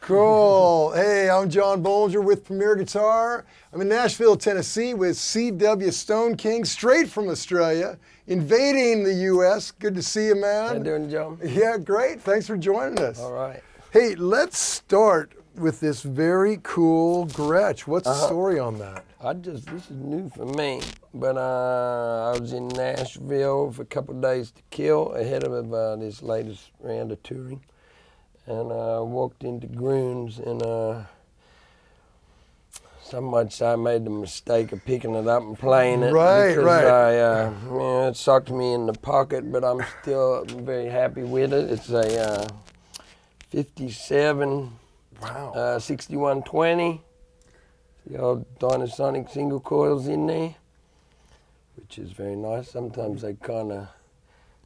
Cool. Hey, I'm John Bohlinger with Premier Guitar. I'm in Nashville, Tennessee with C.W. Stoneking, straight from Australia, invading the U.S. Good to see you, man. How you doing, John? Yeah, great. Thanks for joining us. All right. Hey, let's start with this very cool Gretsch. What's the story on that? This is new for me, but I was in Nashville for a couple of days to kill ahead of this latest round of touring. And I walked into Gruhn's, and some might say I made the mistake of picking it up and playing it. It sucked me in the pocket, but I'm still very happy with it. It's a 57, 6120. The old Dynasonic single coils in there, which is very nice. Sometimes they kind of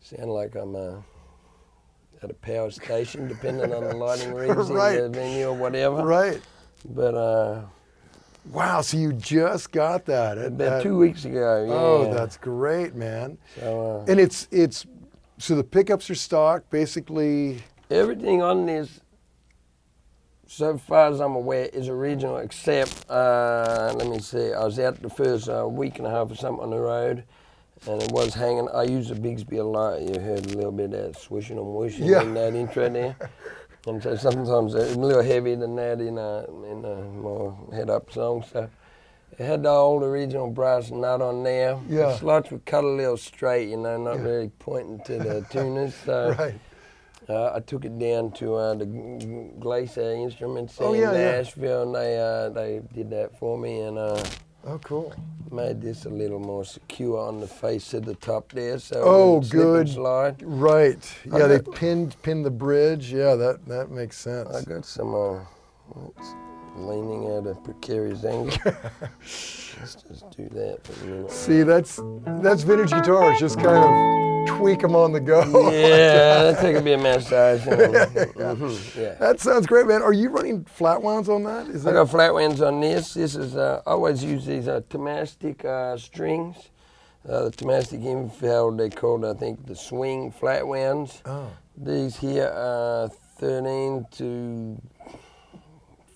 sound like I'm at a power station, depending on the lighting rigs in the venue or whatever. Right. But wow, so you just got that about 2 weeks ago. Yeah. Oh, that's great, man. So and it's so the pickups are stock, basically. Everything on this, so far as I'm aware, is original, except let me see. I was out the first week and a half or something on the road. And it was hanging. I use the Bigsby a lot. You heard a little bit of that swishing and whooshing in that intro there. And so sometimes it's a little heavier than that in a more head-up song. So it had the old original brass nut on there. Yeah. The slots were cut a little straight, not really pointing to the tuners. So I took it down to the Glacier Instruments in Nashville, and they did that for me. And oh, cool. Made this a little more secure on the face of the top there, so it good. Slide. Right. Yeah, they pinned the bridge. Yeah, that makes sense. I got some leaning at a precarious angle. Let's just do that for a minute. See, that's vintage guitars. Just kind of tweak them on the go. Yeah, that take a bit of massage. That sounds great, man. Are you running flat wounds on that? I got flat wounds on this. This is I always use these Tomastic strings. The Tomastic Infeld, they called, I think, the swing flat wounds. Oh. These here are 13 to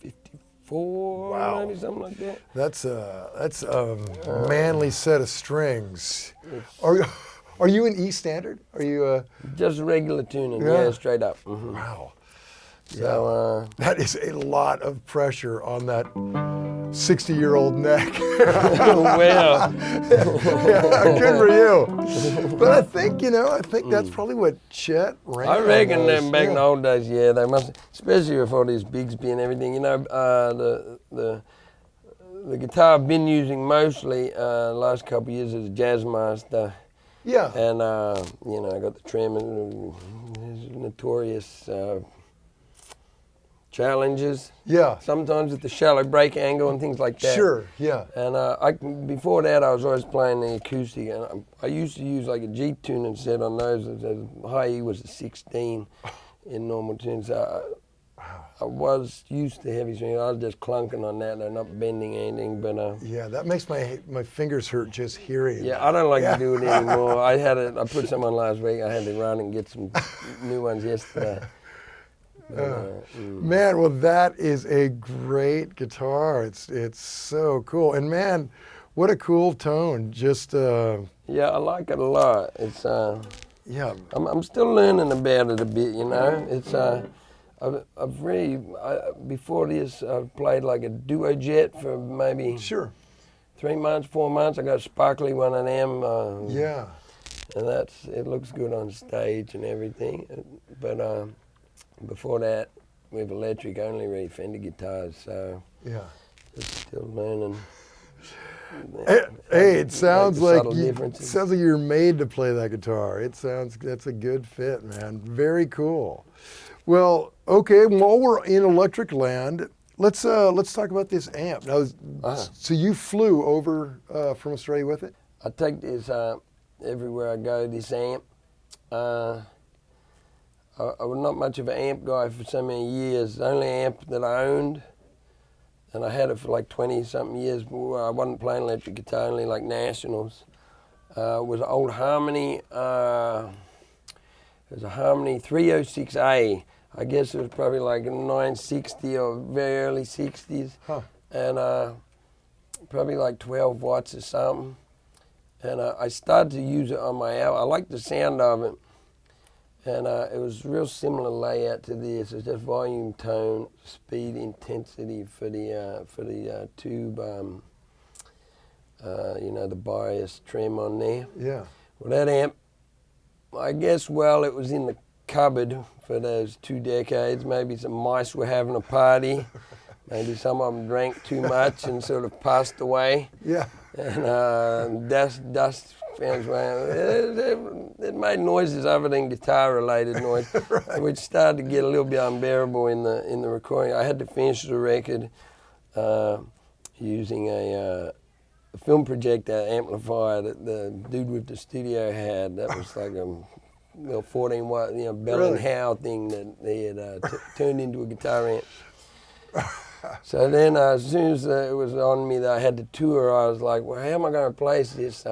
54, maybe something like that. That's a manly set of strings. Are you an E standard? Are you just regular tuning? Yeah, straight up. Mm-hmm. Wow. So that is a lot of pressure on that 60-year-old neck. Well, good for you. But I think that's probably what Chet ran. I reckon them back in the old days. Yeah, they must, especially with all these Bigsby and everything. The guitar I've been using mostly the last couple of years is a Jazzmaster. Yeah. And I got the Tremor, notorious challenges. Yeah. Sometimes with the shallow break angle and things like that. Sure. Yeah. And before that, I was always playing the acoustic, and I used to use like a G tuning set on those. The high E was a 16 in normal tunes. I was used to heavy string. I was just clunking on that. They're not bending anything, but yeah, that makes my fingers hurt just hearing it. Yeah, I don't like to do it anymore. I put some on last week. I had to run and get some new ones yesterday. Man, well, that is a great guitar. It's so cool, and man, what a cool tone. Just yeah, I like it a lot. It's yeah. I'm still learning about it a bit. It's I've really before this I've played like a Duo Jet for maybe 3 months, 4 months. I got a sparkly one of them. And it looks good on stage and everything. But before that, with electric, I only really Fender guitars, so just still learning. Hey, it sounds like you're made to play that guitar. That's a good fit, man. Very cool. Well, okay. While we're in electric land, let's talk about this amp. Now, so you flew over from Australia with it? I take this everywhere I go. This amp. I was not much of an amp guy for so many years. The only amp that I owned, and I had it for like 20-something years, but I wasn't playing electric guitar, only like nationals, was an old Harmony. It was a Harmony 306A. I guess it was probably like 960 or very early 60s. Huh. And probably like 12 watts or something. And I started to use it on my album. I liked the sound of it. And it was real similar layout to this. It's just volume, tone, speed, intensity for the tube, the bias trim on there. Yeah. Well, that amp, I guess, well, it was in the cupboard for those 2 decades. Maybe some mice were having a party. Maybe some of them drank too much and sort of passed away. Yeah. And dust found its way. It made noises other than guitar-related noise, Right. which started to get a little bit unbearable in the recording. I had to finish the record using a film projector amplifier that the dude with the studio had. That was like a little 14-watt, Bell Really? and Howe thing that they had turned into a guitar amp. So then, as soon as it was on me that I had to tour, I was like, well, how am I going to replace this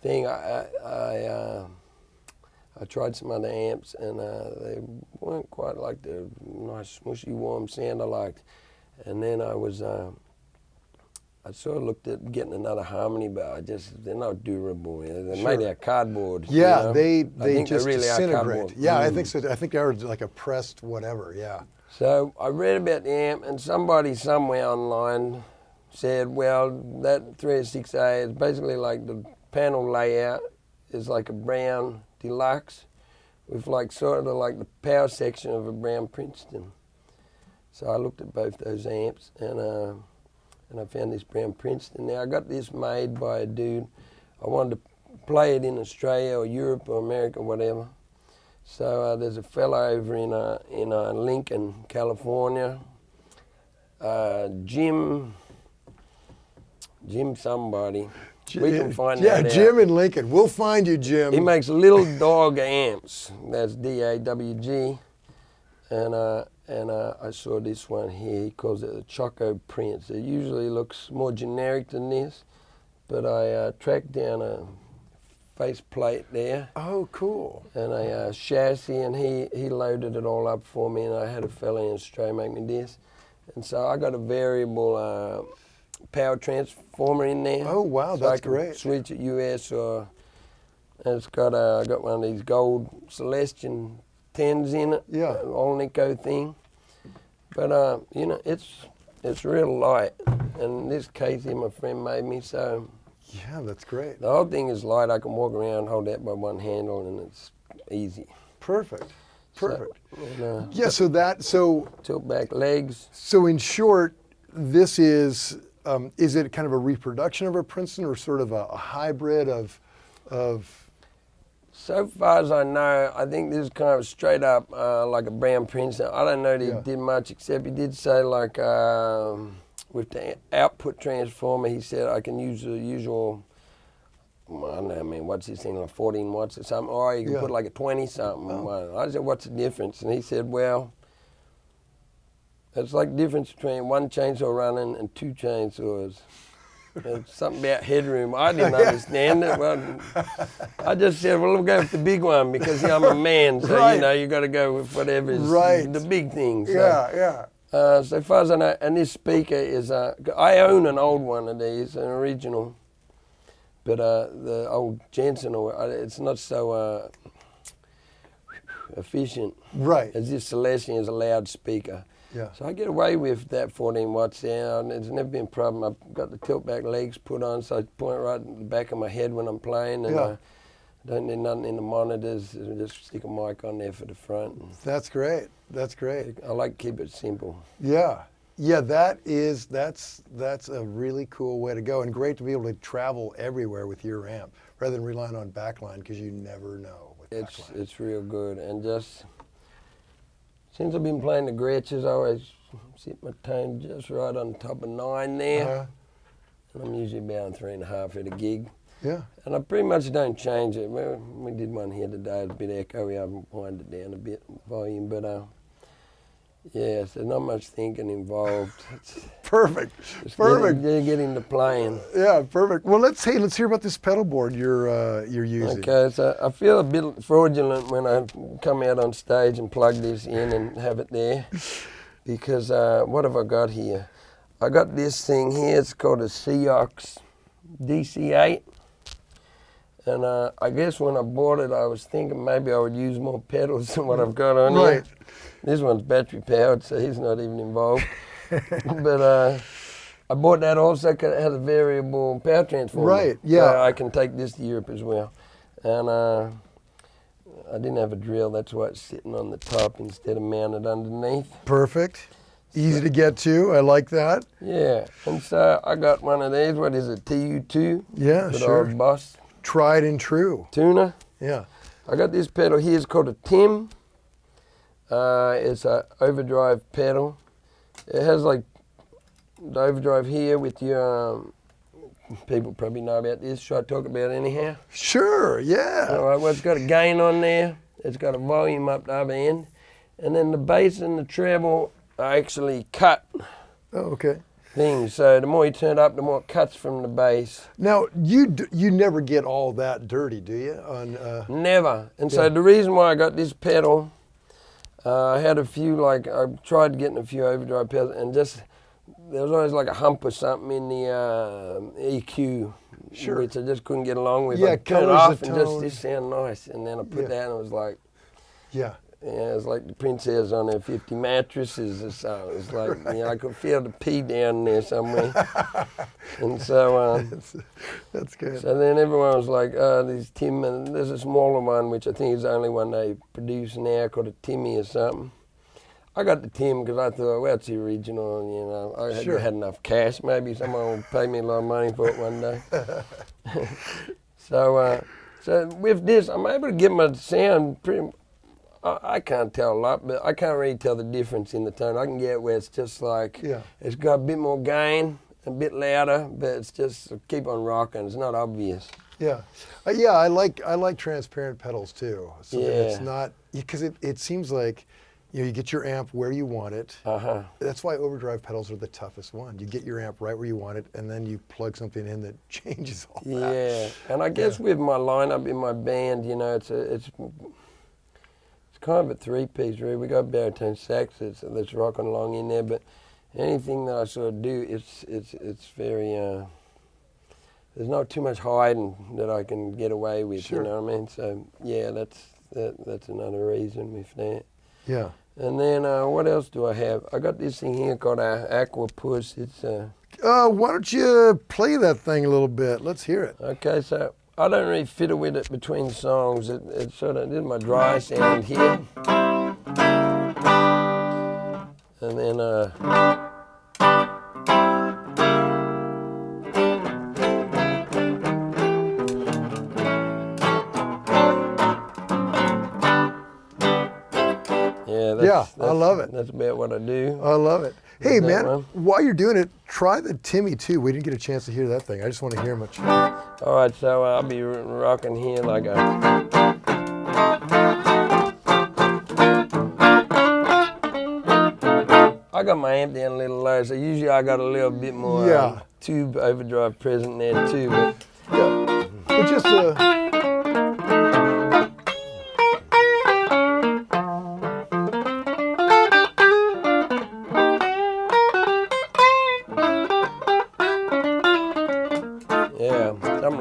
thing? I tried some other amps, and they weren't quite like the nice, smushy, warm sound I liked. And then I sort of looked at getting another harmony, but they're not durable. They're made out of cardboard. Yeah, you know? they just really disintegrate. Yeah, I think so. I think they're like a pressed whatever, yeah. So I read about the amp, and somebody somewhere online said, well, that 306A is basically like the panel layout is like a brown deluxe with like sort of like the power section of a brown Princeton. So I looked at both those amps, and I found this brown Princeton. Now I got this made by a dude. I wanted to play it in Australia or Europe or America or whatever. So there's a fellow over in Lincoln, California, Jim somebody. We can find that out. Jim in Lincoln. We'll find you, Jim. He makes little dog amps. That's DAWG. And I saw this one here. He calls it the Choco Prince. It usually looks more generic than this, but I tracked down a face plate there. Oh, cool. And a chassis, and he loaded it all up for me, and I had a fella in Australia make me this. And so I got a variable power transformer in there. Oh, wow, so that's I can great. switch it US, and it's got I got one of these gold Celestian 10s in it. Yeah. All Nico thing. But it's real light, and this case here my friend made me, so. Yeah, that's great. The whole thing is light. I can walk around, hold that by one handle, and it's easy. Perfect. Perfect. So, so tilt back legs. So in short, this is it kind of a reproduction of a Princeton, or sort of a hybrid of? So far as I know, I think this is kind of straight up like a brown Princeton. I don't know that he did much, except he did say like. With the output transformer, he said I can use the usual, I don't know, what's this thing, like 14 watts or something, or you can put like a 20-something. Oh. I said, what's the difference? And he said, well, it's like the difference between one chainsaw running and 2 chainsaws. It's something about headroom. I didn't understand it. Well, I just said, well, we'll go with the big one because I'm a man, so, you got to go with whatever is the big thing. So. Yeah. So far as I know, and this speaker is, I own an old one of these, an original, but the old Jensen, it's not so efficient. Right. As this Celestian is a loudspeaker. Yeah. So I get away with that 14 watt sound. It's never been a problem. I've got the tilt back legs put on, so I point right in the back of my head when I'm playing, and I don't need nothing in the monitors. I just stick a mic on there for the front. That's great. That's great. I like to keep it simple. Yeah. Yeah, that's a really cool way to go, and great to be able to travel everywhere with your amp rather than relying on backline, because you never know with backline. It's real good, and just since I've been playing the Gretches, I always sit my tone just right on top of 9 there, and I'm usually about 3.5 at a gig. Yeah. And I pretty much don't change it. We did one here today, it's a bit echoey. I wind it down a bit, volume, but Yes, there's not much thinking involved. Perfect. Perfect. Getting to playing. Yeah, perfect. Well, let's hear about this pedal board you're using. Okay, so I feel a bit fraudulent when I come out on stage and plug this in and have it there, because what have I got here? I got this thing here. It's called a Seox DC8. And I guess when I bought it, I was thinking maybe I would use more pedals than what I've got on here. This one's battery powered, so he's not even involved. But I bought that also because it has a variable power transformer. Right, yeah. So I can take this to Europe as well. And I didn't have a drill, that's why it's sitting on the top instead of mounted underneath. Perfect. Easy to get to. I like that. Yeah, and so I got one of these. What is it, TU2? Yeah, sure. Old Boss. Tried and true. Tuner. Yeah. I got this pedal here. It's called a Tim. It's an overdrive pedal. It has like the overdrive here with your. People probably know about this. Should I talk about it anyhow? Sure. Yeah. All right. Well, it's got a gain on there. It's got a volume up the other end, and then the bass and the treble are actually cut. Oh, okay. Things. So the more you turn it up, the more it cuts from the bass. Now you never get all that dirty, do you? On never. And so the reason why I got this pedal, I had a few I tried getting a few overdrive pedals, and just there was always like a hump or something in the EQ, which I just couldn't get along with. Yeah, I turn it off and just this sound nice, and then I put that and it was like. Yeah. Yeah, it's like the princess on her 50 mattresses or so. It's like, I could feel the pee down there somewhere. And so... that's good. So then everyone was like, these Tim, and there's a smaller one, which I think is the only one they produce now, called a Timmy or something. I got the Tim because I thought, well, it's the original, I had enough cash. Maybe someone will pay me a lot of money for it one day. So with this, I'm able to get my sound pretty... I can't tell a lot, but I can't really tell the difference in the tone. I can get where it's just like, it's got a bit more gain, a bit louder, but it's just keep on rocking. It's not obvious. Yeah, I like transparent pedals too. Something that's not, because it seems like, you get your amp where you want it. That's why overdrive pedals are the toughest one. You get your amp right where you want it, and then you plug something in that changes all that. Yeah, and I guess with my lineup in my band, it's kind of a three-piece, really. We got baritone sax that's rocking along in there, but anything that I sort of do, it's very, there's not too much hiding that I can get away with, you know what I mean? So, yeah, that's another reason with that. Yeah. And then what else do I have? I got this thing here called Aqua Puss. It's why don't you play that thing a little bit? Let's hear it. Okay, so I don't really fiddle with it between songs. It's sort of, this is my dry sound here. And then, I love it. That's about what I do. I love it. Hey, man, while you're doing it, try the Timmy, too. We didn't get a chance to hear that thing. I just want to hear much. All right, so I'll be rocking here like a... I got my amp down a little low, so usually I got a little bit more tube overdrive present there, too. But just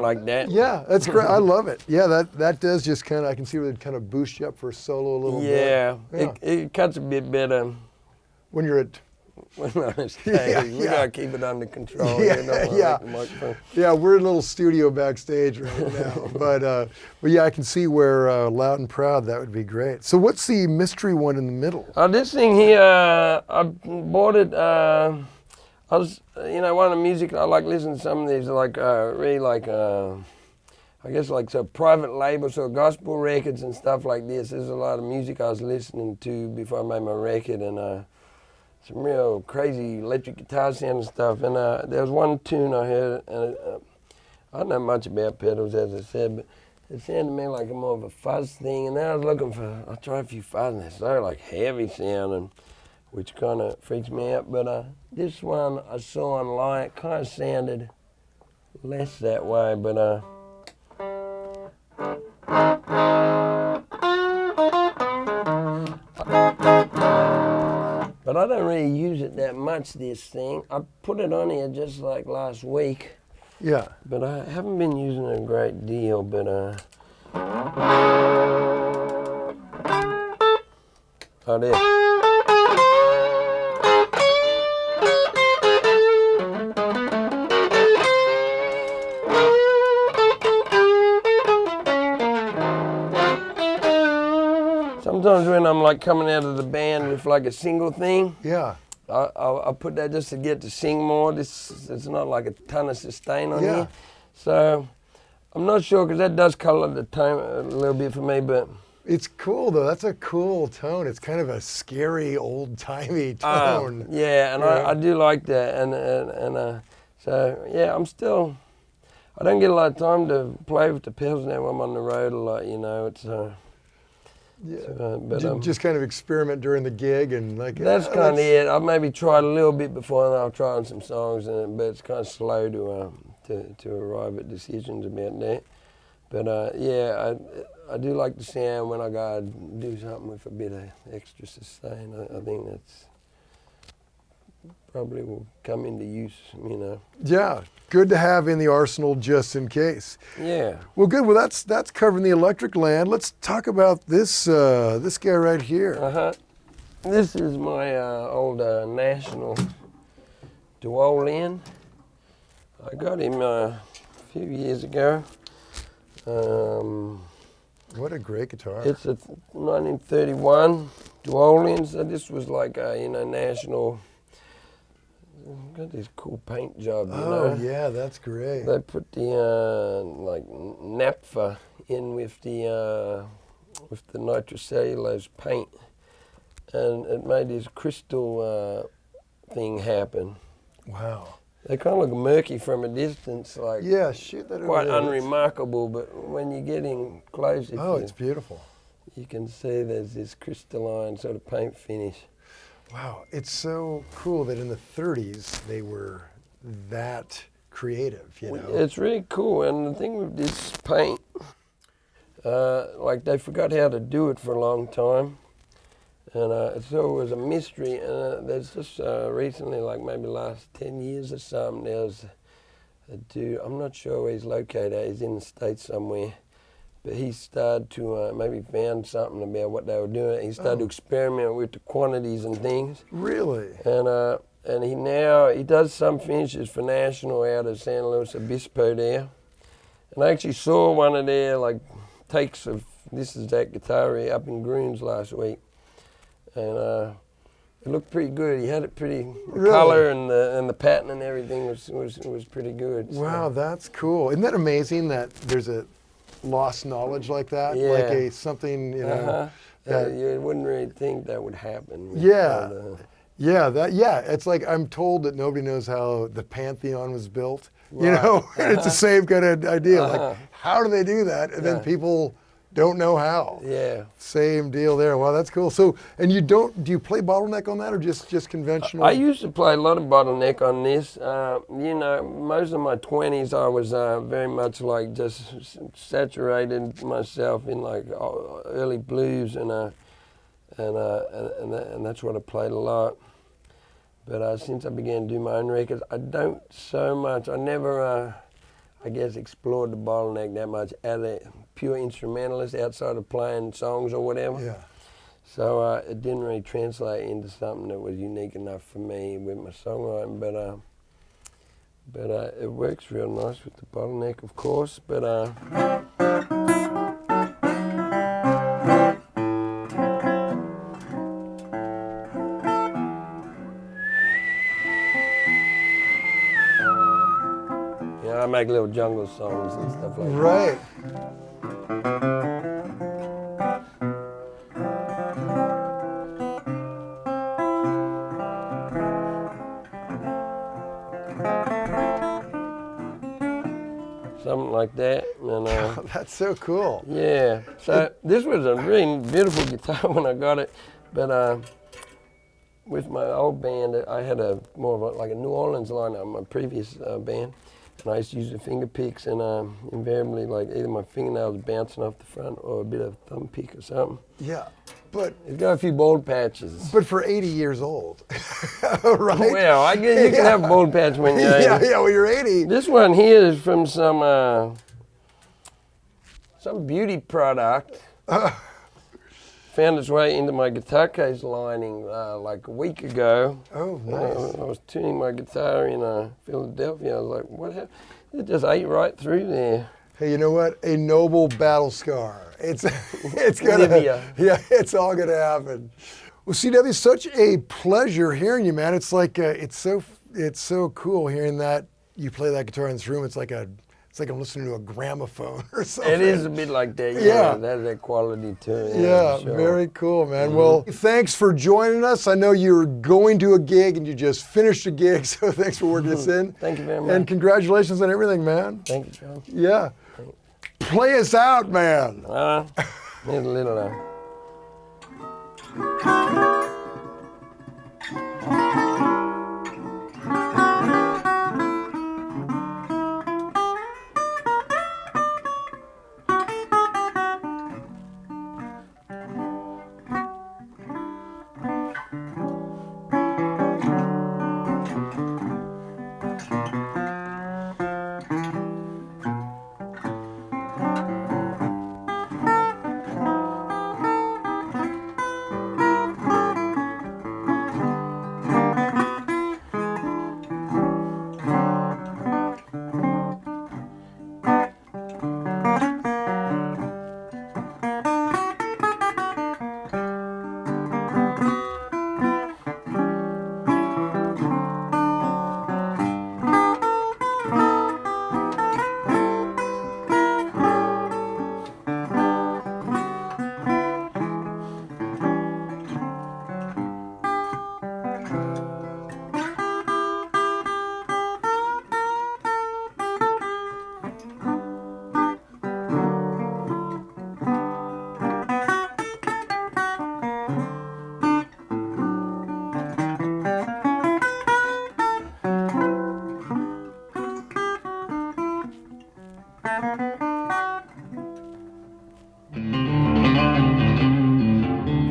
like that. Yeah, that's great. I love it. Yeah, that does just kind of, I can see where it kind of boosts you up for a solo a little bit. Yeah, it cuts a bit better. When you're at... When I'm on stage, we got to keep it under control. Yeah, we're in a little studio backstage right now. But yeah, I can see where Loud and Proud, that would be great. So what's the mystery one in the middle? This thing here, I bought it... I was, one of the music, I like listening to some of these, like, really like, I guess like so private labels, so gospel records and stuff like this. There's a lot of music I was listening to before I made my record, and some real crazy electric guitar sound and stuff. And there was one tune I heard, and I don't know much about pedals, as I said, but it sounded to me like a more of a fuzz thing. And then I was looking for, I tried a few fuzz, and they're so like heavy sounding. which kind of freaks me out. But this one I saw online, it kind of sounded less that way, but I don't really use it that much, this thing. I put it on here just like last week. Yeah. But I haven't been using it a great deal, but oh, there. Sometimes when I'm like coming out of the band with like a single thing, Yeah. I put that just to get to sing more. It's not like a ton of sustain on Yeah. here. So I'm not sure, because that does color the tone a little bit for me, but... It's cool, though. That's a cool tone. It's kind of a scary, old-timey tone. Yeah, and I do like that. And so, yeah, I don't get a lot of time to play with the pedals now when I'm on the road a lot, you know. It's... Yeah. but just kind of experiment during the gig and like... That's kind of it. I've maybe tried a little bit before, and I'll try on some songs, but it's kind of slow to arrive at decisions about that. But yeah, I do like the sound when I go do something with a bit of extra sustain. I think that's probably will come into use, you know. Yeah, good to have in the arsenal just in case. Yeah. Well, good. Well, that's covering the electric land. Let's talk about this this guy right here. This is my old National Duolian. I got him a few years ago. What a great guitar. It's a 1931 Duolian. So this was like a National. Got this cool paint job, you know. Oh yeah, that's great. They put the like naphtha in with the nitrocellulose paint, and it made this crystal thing happen. Wow. They kind of look murky from a distance, like yeah, shoot that quite over there. unremarkable. But when you get in close, it's beautiful. You can see there's this crystalline sort of paint finish. Wow, it's so cool that in the 30s they were that creative, you know. It's really cool, and the thing with this paint, like they forgot how to do it for a long time, and so it was a mystery. And there's just recently, like maybe last 10 years or something, there's a dude, I'm not sure where he's located, he's in the States somewhere, but he started to maybe found something about what they were doing. He started to experiment with the quantities and things. Really? And he does some finishes for National out of San Luis Obispo there. And I actually saw one of their like takes of this is that guitar here up in Gruhn's last week, and it looked pretty good. He had it pretty Really? color and the pattern and everything was pretty good. Wow, So. that's cool. Isn't that amazing that there's a lost knowledge like that? Yeah. Like something, you know. That, you wouldn't really think that would happen. Yeah. It's like I'm told that nobody knows how the Pantheon was built. Right. You know, it's the same kind of idea. Like, how do they do that? And then people don't know how. Yeah. Same deal there. Wow, that's cool. So, and do you play bottleneck on that or just conventional? I used to play a lot of bottleneck on this. You know, most of my 20s I was very much like just saturated myself in like early blues and that's what I played a lot. But since I began to do my own records, I don't so much. I never, I guess, explored the bottleneck that much as a pure instrumentalist outside of playing songs or whatever. Yeah. So it didn't really translate into something that was unique enough for me with my songwriting. But it works real nice with the bottleneck, of course. But I make little jungle songs and stuff like that. Right. Something like that. And, that's so cool. Yeah. So this was a really beautiful guitar when I got it, but with my old band, I had more of like a New Orleans lineup, my previous band. And I used to use the finger picks, and invariably, like either my fingernails bouncing off the front or a bit of thumb pick or something. Yeah, but it's got a few bald patches. But for 80 years old, right? Well, I guess you can have a bald patch when you're 80. Yeah, when you're 80. This one here is from some beauty product. Found its way into my guitar case lining like a week ago. Oh, nice. I was tuning my guitar in Philadelphia. I was like, what happened? It just ate right through there. Hey, you know what? A noble battle scar. It's gonna, yeah, it's all gonna happen. Well, CW, such a pleasure hearing you, man. It's like it's so cool hearing that you play that guitar in this room. It's like I'm listening to a gramophone or something. It is a bit like that. Yeah, that quality to it. Yeah, sure. Very cool, man. Well, thanks for joining us. I know you're going to a gig and you just finished a gig, so thanks for working us in. Thank you very much. And congratulations on everything, man. Thank you, John. Yeah. Play us out, man. Need a little.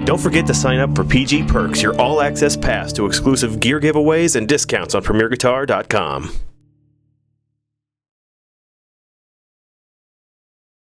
Don't forget to sign up for PG Perks, your all-access pass to exclusive gear giveaways and discounts on PremierGuitar.com.